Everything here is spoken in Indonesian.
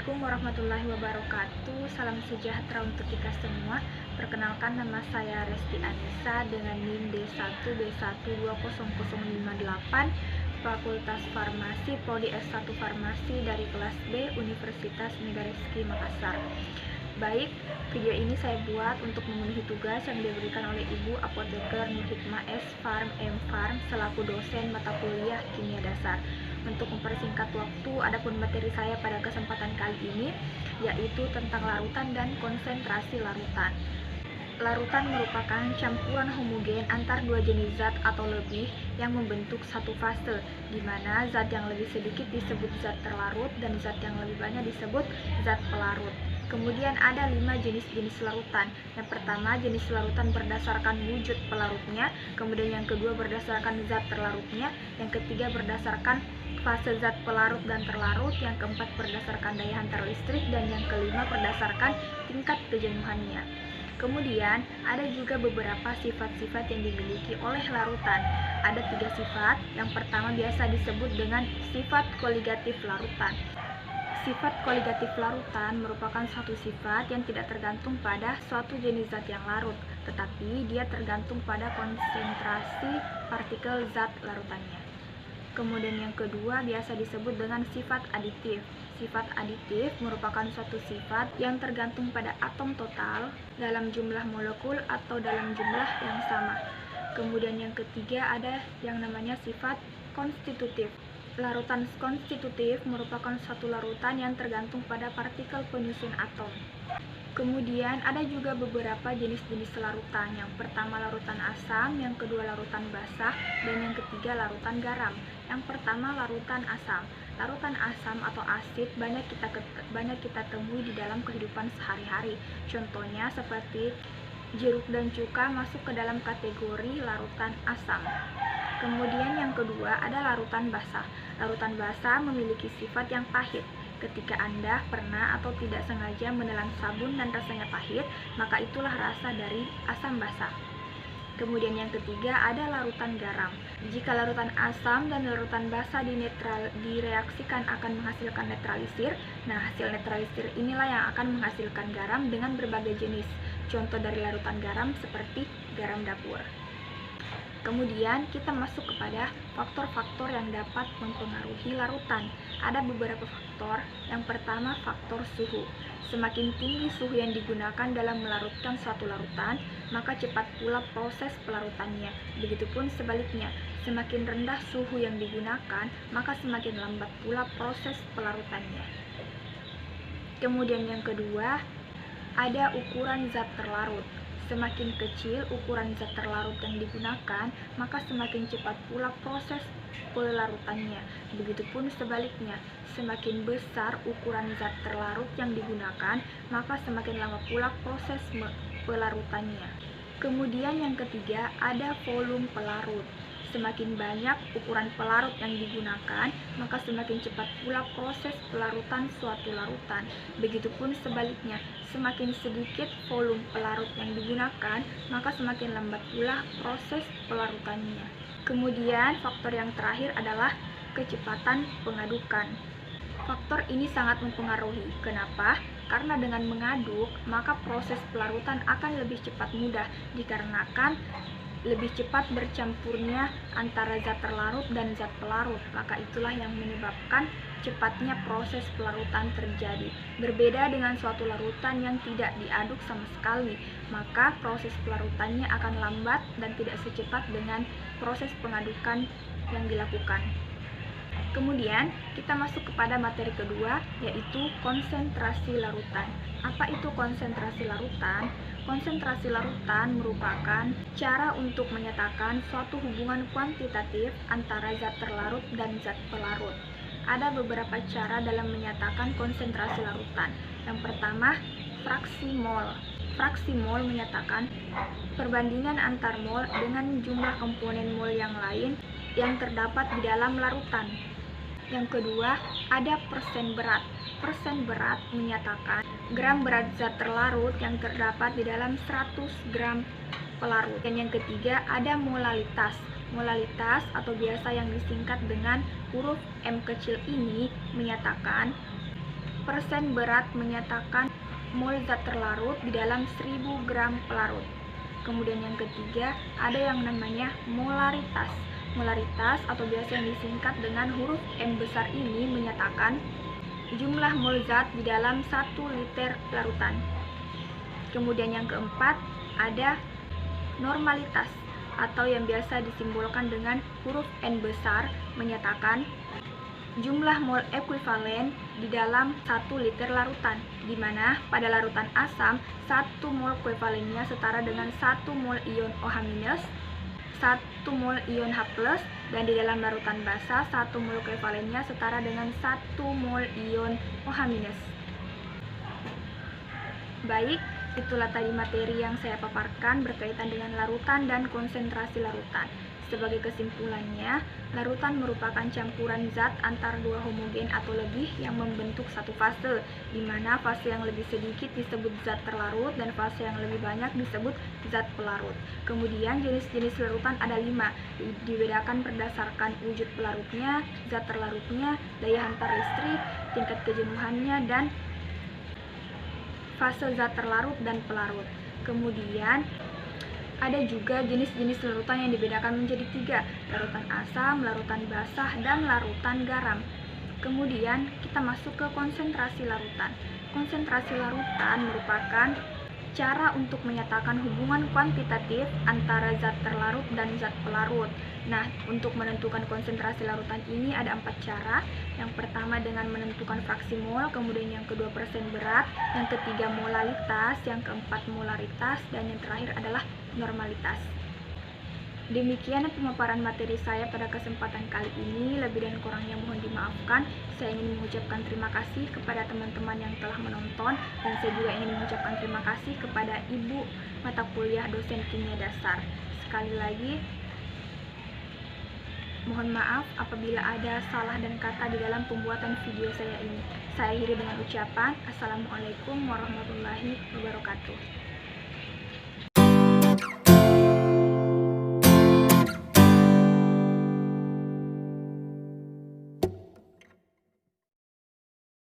Assalamualaikum warahmatullahi wabarakatuh. Salam sejahtera untuk kita semua. Perkenalkan, nama saya Resti Anissa dengan NIM D1B1200058, Fakultas Farmasi Prodi S1 Farmasi dari kelas B Universitas Megarizky Makassar. Baik, video ini saya buat untuk memenuhi tugas yang diberikan oleh Ibu Apoteker Nur Hikmah S. Farm M. Farm selaku dosen mata kuliah kimia dasar. Untuk mempersingkat waktu, adapun materi saya pada kesempatan kali ini yaitu tentang larutan dan konsentrasi larutan. Larutan merupakan campuran homogen antar dua jenis zat atau lebih yang membentuk satu fase, di mana zat yang lebih sedikit disebut zat terlarut dan zat yang lebih banyak disebut zat pelarut. Kemudian ada 5 jenis-jenis larutan. Yang pertama, jenis larutan berdasarkan wujud pelarutnya, kemudian yang kedua berdasarkan zat terlarutnya, yang ketiga berdasarkan fase zat pelarut dan terlarut, yang keempat berdasarkan daya hantar listrik, dan yang kelima berdasarkan tingkat kejenuhannya. Kemudian ada juga beberapa sifat-sifat yang dimiliki oleh larutan. Ada 3 sifat. Yang pertama biasa disebut dengan sifat koligatif larutan. Sifat koligatif larutan merupakan suatu sifat yang tidak tergantung pada suatu jenis zat yang larut, tetapi dia tergantung pada konsentrasi partikel zat larutannya. Kemudian yang kedua biasa disebut dengan sifat aditif. Sifat aditif merupakan suatu sifat yang tergantung pada atom total dalam jumlah molekul atau dalam jumlah yang sama. Kemudian yang ketiga ada yang namanya sifat konstitutif. Larutan konstitutif merupakan suatu larutan yang tergantung pada partikel penyusun atom. Kemudian ada juga beberapa jenis-jenis larutan. Yang pertama larutan asam, yang kedua larutan basah, dan yang ketiga larutan garam. Yang pertama larutan asam. Larutan asam atau asid banyak kita temui di dalam kehidupan sehari-hari. Contohnya seperti jeruk dan cuka masuk ke dalam kategori larutan asam. Kemudian yang kedua ada larutan basah. Larutan basah memiliki sifat yang pahit. Ketika Anda pernah atau tidak sengaja menelan sabun dan rasanya pahit, maka itulah rasa dari asam basah. Kemudian yang ketiga ada larutan garam. Jika larutan asam dan larutan basah direaksikan akan menghasilkan netralisir, nah hasil netralisir inilah yang akan menghasilkan garam dengan berbagai jenis. Contoh dari larutan garam seperti garam dapur. Kemudian kita masuk kepada faktor-faktor yang dapat mempengaruhi larutan. Ada beberapa faktor. Yang pertama faktor suhu. Semakin tinggi suhu yang digunakan dalam melarutkan suatu larutan, maka cepat pula proses pelarutannya. Begitupun sebaliknya, semakin rendah suhu yang digunakan, maka semakin lambat pula proses pelarutannya. Kemudian yang kedua, ada ukuran zat terlarut. Semakin kecil ukuran zat terlarut yang digunakan, maka semakin cepat pula proses pelarutannya. Begitupun sebaliknya, semakin besar ukuran zat terlarut yang digunakan, maka semakin lama pula proses pelarutannya. Kemudian yang ketiga, ada volume pelarut. Semakin banyak ukuran pelarut yang digunakan, maka semakin cepat pula proses pelarutan suatu larutan. Begitupun sebaliknya, semakin sedikit volume pelarut yang digunakan, maka semakin lambat pula proses pelarutannya. Kemudian faktor yang terakhir adalah kecepatan pengadukan. Faktor ini sangat mempengaruhi. Kenapa? Karena dengan mengaduk, maka proses pelarutan akan lebih cepat mudah, dikarenakan lebih cepat bercampurnya antara zat terlarut dan zat pelarut, maka itulah yang menyebabkan cepatnya proses pelarutan terjadi. Berbeda dengan suatu larutan yang tidak diaduk sama sekali, maka proses pelarutannya akan lambat dan tidak secepat dengan proses pengadukan yang dilakukan. Kemudian kita masuk kepada materi kedua, yaitu konsentrasi larutan. Apa itu konsentrasi larutan? Konsentrasi larutan merupakan cara untuk menyatakan suatu hubungan kuantitatif antara zat terlarut dan zat pelarut. Ada beberapa cara dalam menyatakan konsentrasi larutan. Yang pertama, fraksi mol. Fraksi mol menyatakan perbandingan antar mol dengan jumlah komponen mol yang lain yang terdapat di dalam larutan. Yang kedua, ada persen berat. Persen berat menyatakan gram berat zat terlarut yang terdapat di dalam 100 gram pelarut. Dan yang ketiga, ada molalitas. Molalitas atau biasa yang disingkat dengan huruf M kecil ini menyatakan persen berat menyatakan mol zat terlarut di dalam 1000 gram pelarut. Kemudian yang ketiga, ada yang namanya molaritas. Molaritas atau biasa yang disingkat dengan huruf M besar ini menyatakan jumlah mol zat di dalam 1 liter larutan. Kemudian yang keempat, ada normalitas atau yang biasa disimbolkan dengan huruf N besar menyatakan jumlah mol ekuivalen di dalam 1 liter larutan, di mana pada larutan asam 1 mol ekuivalennya setara dengan 1 mol ion OH-, 1 mol ion H+, dan di dalam larutan basa 1 mol ekuivalennya setara dengan 1 mol ion OH-. Baik, itulah tadi materi yang saya paparkan berkaitan dengan larutan dan konsentrasi larutan. Sebagai kesimpulannya, larutan merupakan campuran zat antar dua homogen atau lebih yang membentuk satu fase, di mana fase yang lebih sedikit disebut zat terlarut dan fase yang lebih banyak disebut zat pelarut. Kemudian jenis-jenis larutan ada 5, dibedakan berdasarkan wujud pelarutnya, zat terlarutnya, daya hantar listrik, tingkat kejenuhannya, dan fase zat terlarut dan pelarut. Kemudian ada juga jenis-jenis larutan yang dibedakan menjadi 3, larutan asam, larutan basah, dan larutan garam. Kemudian kita masuk ke konsentrasi larutan. Konsentrasi larutan merupakan cara untuk menyatakan hubungan kuantitatif antara zat terlarut dan zat pelarut. Nah, untuk menentukan konsentrasi larutan ini ada 4 cara. Yang pertama dengan menentukan fraksi mol, kemudian yang kedua persen berat, yang ketiga molalitas, yang keempat molaritas, dan yang terakhir adalah normalitas. Demikian pemaparan materi saya pada kesempatan kali ini. Lebih dan kurangnya mohon dimaafkan. Saya ingin mengucapkan terima kasih kepada teman-teman yang telah menonton, dan saya juga ingin mengucapkan terima kasih kepada Ibu mata kuliah dosen kimia dasar. Sekali lagi, mohon maaf apabila ada salah dan kata di dalam pembuatan video saya ini. Saya akhiri dengan ucapan Assalamualaikum warahmatullahi wabarakatuh.